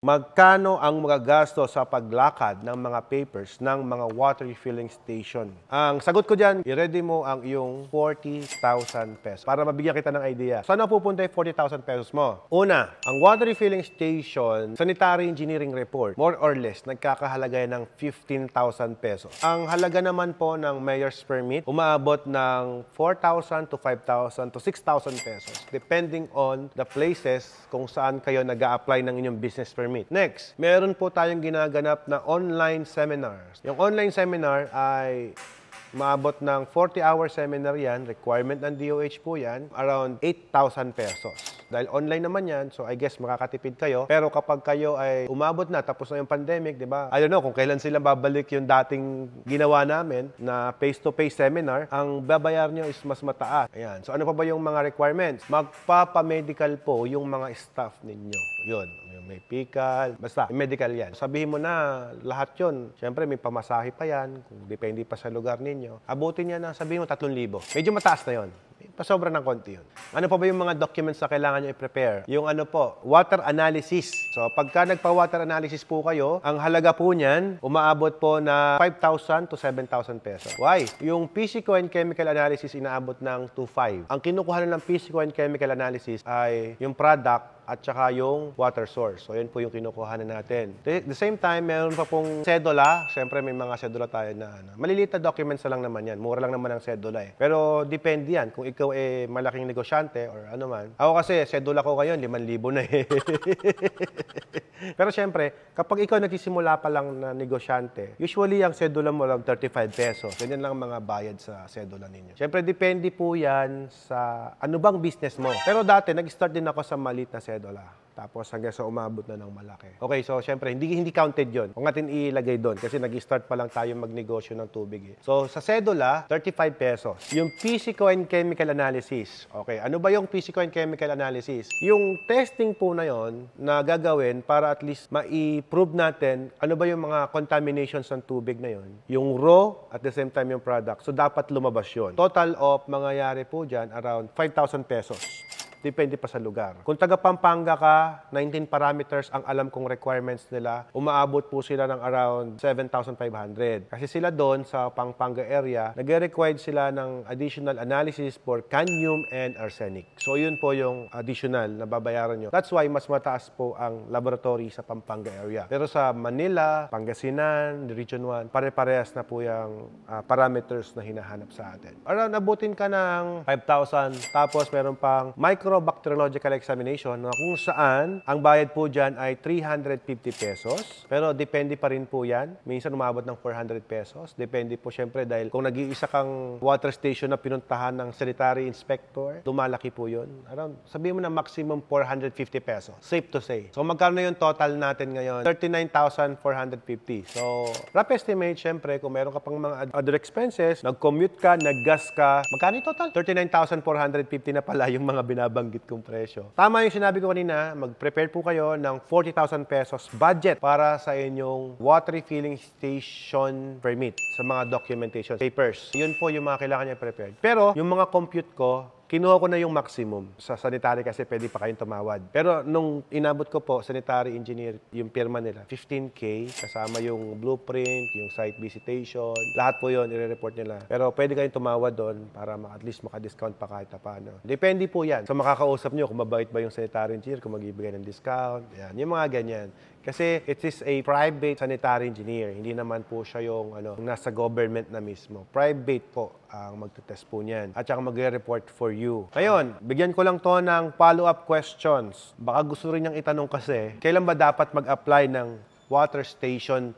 magkano ang magagastos sa paglakad ng mga papers ng mga water refilling station? Ang sagot ko dyan, i-ready mo ang iyong 40,000 pesos para mabigyan kita ng idea. Saan na pupunta yung 40,000 pesos mo? Una, ang water refilling station, sanitary engineering report, more or less, nagkakahalaga ng 15,000 pesos. Ang halaga naman po ng mayor's permit, umaabot ng 4,000 to 5,000 to 6,000 pesos, depending on the places kung saan kayo nag-a-apply ng inyong business permit. Next, meron po tayong ginaganap na online seminars. Yung online seminar ay maabot ng 40-hour seminar yan, requirement ng DOH po yan, around 8,000 pesos. Dahil online naman yan, so I guess makakatipid kayo. Pero kapag kayo ay umabot na, tapos na yung pandemic, di ba? I don't know kung kailan sila babalik yung dating ginawa namin na face-to-face seminar, ang babayar nyo is mas mataas. Ayan. So ano pa ba yung mga requirements? Magpapa-medical po yung mga staff ninyo. Yun. May pical, basta medical yan. Sabihin mo na lahat yun. Siyempre may pamasahe pa yan, kung depende pa sa lugar ninyo. Abutin niya na, sabihin mo 3,000. Medyo mataas na yun. Pasobra ng konti yun. Ano pa ba yung mga documents na kailangan nyo i-prepare? Yung ano po, water analysis. So pagka nagpa-water analysis po kayo, ang halaga po niyan, umaabot po na 5,000 to 7,000 pesos. Why? Yung physical and chemical analysis inaabot ng 2,500. Ang kinukuha ng physical and chemical analysis ay yung product at saka yung water source. So, yun po yung kinukuhanan natin. At the same time, meron pa pong sedula. Siyempre, may mga sedula tayo na maliliit na documents na lang naman yan. Mura lang naman ang sedula eh. Pero, depende yan. Kung ikaw malaking negosyante or ano man. Ako kasi, sedula ko ngayon, 5,000 na eh. Pero siyempre, kapag ikaw nagsisimula pa lang na negosyante, usually ang sedula mo lang 35 pesos. Ganyan lang mga bayad sa sedula ninyo. Siyempre, depende po yan sa ano bang business mo. Pero dati, nag-start din ako sa maliit na sedula. Tapos hanggang sa umabot na ng malaki. Okay, so syempre, hindi counted yun. Kung natin ilagay doon kasi nag-start pa lang tayo magnegosyo ng tubig eh. So sa sedula, 35 pesos. Yung physical and chemical analysis. Okay, ano ba yung physical and chemical analysis? Yung testing po na yon na gagawin para at least ma-prove natin ano ba yung mga contaminations ng tubig na yon. Yung raw at the same time yung product. So dapat lumabas yun. Total of mangyayari po dyan around 5,000 pesos. Depende pa sa lugar. Kung taga Pampanga ka, 19 parameters ang alam kong requirements nila, umaabot po sila ng around 7,500. Kasi sila doon sa Pampanga area, nag-require sila ng additional analysis for cadmium and arsenic. So yun po yung additional na babayaran nyo. That's why mas mataas po ang laboratory sa Pampanga area. Pero sa Manila, Pangasinan, Region 1, pare-parehas na po yung parameters na hinahanap sa atin. Around abutin ka ng 5,000, tapos meron pang microbacteriological examination na kung saan ang bayad po dyan ay 350 pesos. Pero depende pa rin po yan. Minsan umabot ng 400 pesos. Depende po syempre dahil kung nag-iisa kang water station na pinuntahan ng sanitary inspector, lumalaki po yun. Around, sabihin mo na maximum 450 pesos. Safe to say. So magkano yung total natin ngayon? 39,450. So rough estimate syempre kung meron ka pang mga other expenses, nag-commute ka, nag-gas ka, magkano yung total? 39,450 na pala yung mga binabanggit kong presyo. Tama yung sinabi ko kanina, mag-prepare po kayo ng 40,000 pesos budget para sa inyong water refilling station permit sa mga documentation papers. Yun po yung mga kailangan niya prepare. Pero yung mga compute ko, kinuha ko na yung maximum. Sa sanitary kasi pwede pa kayong tumawad. Pero nung inabot ko po, sanitary engineer, yung pirma nila, 15K, kasama yung blueprint, yung site visitation, lahat po yun, i-report nila. Pero pwede kayong tumawad doon para at least maka-discount pa kahit paano. Depende po yan. So makakausap nyo kung mabait ba yung sanitary engineer, kung mag-ibigay ng discount, yan, yung mga ganyan. Kasi it is a private sanitary engineer. Hindi naman po siya yung nasa government na mismo. Private po ang magte-test po niyan. At saka magre-report for you. Ngayon, bigyan ko lang to ng follow-up questions. Baka gusto rin niyang itanong kasi, kailan ba dapat mag-apply ng water station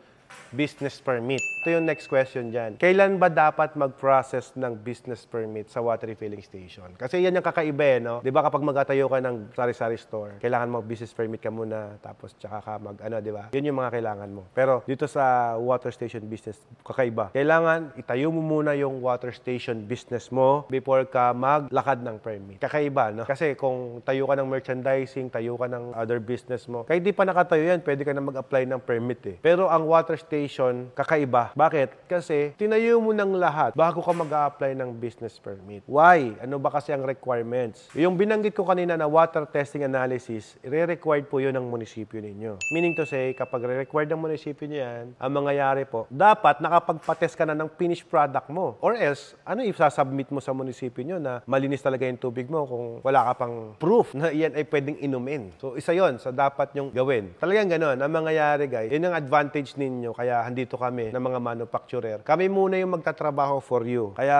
business permit? Ito yung next question dyan. Kailan ba dapat mag-process ng business permit sa water refilling station? Kasi yan yung kakaiba no? Di ba kapag magatayo ka ng sari-sari store, kailangan mo business permit ka muna, tapos tsaka ka di ba? Yun yung mga kailangan mo. Pero dito sa water station business, kakaiba. Kailangan itayo mo muna yung water station business mo before ka maglakad ng permit. Kakaiba, no? Kasi kung tayo ka ng merchandising, tayo ka ng other business mo, kahit di pa nakatayo yan, pwede ka na mag-apply ng permit eh. Pero ang water station kakaiba. Bakit? Kasi tinayo mo ng lahat bago ka mag-a-apply ng business permit. Why? Ano ba kasi ang requirements? Yung binanggit ko kanina na water testing analysis, re-required po yun ng munisipyo ninyo. Meaning to say, kapag re-required ng munisipyo nyo yan, ang mangyayari po, dapat nakapagpa-test ka na ng finished product mo. Or else, ano i-submit mo sa munisipyo nyo na malinis talaga yung tubig mo kung wala ka pang proof na iyan ay pwedeng inumin. So, isa yon sa dapat nyong gawin. Talagang ganun. Ang mangyayari, guys, yun ang advantage ninyo. Kaya handito kami ng mga manufacturer. Kami muna yung magtatrabaho for you. Kaya,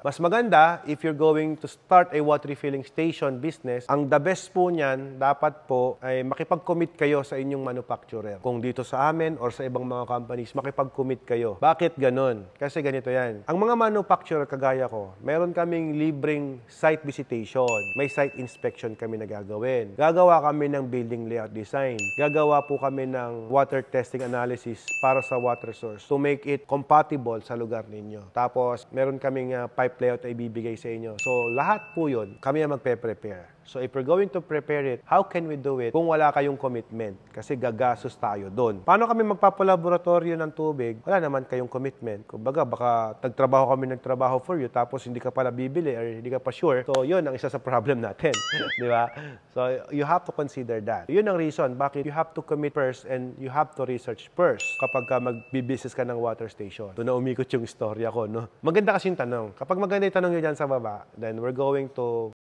mas maganda, if you're going to start a water refilling station business, ang the best po niyan, dapat po ay makipag-commit kayo sa inyong manufacturer. Kung dito sa amin or sa ibang mga companies, makipag-commit kayo. Bakit ganun? Kasi ganito yan. Ang mga manufacturer kagaya ko, meron kaming libreng site visitation. May site inspection kami na gagawin. Gagawa kami ng building layout design. Gagawa po kami ng water testing analysis para sa water source to make it compatible sa lugar ninyo. Tapos, meron kaming pipe layout na ibibigay sa inyo. So, lahat po yun, kami ang magpe-prepare. So, if we're going to prepare it, how can we do it kung wala kayong commitment? Kasi gagastos tayo doon. Paano kami magpapalaboratorio ng tubig? Wala naman kayong commitment. Kumbaga, baka nagtrabaho for you, tapos hindi ka pala bibili or hindi ka pa sure. So, yun ang isa sa problem natin. Di ba? So, you have to consider that. Yun ang reason bakit you have to commit first and you have to research first kapag ka mag-business ka ng water station. Doon na umikot yung istorya ko, no? Maganda kasi yung tanong. Kapag maganda yung tanong nyo dyan sa baba, then we're going to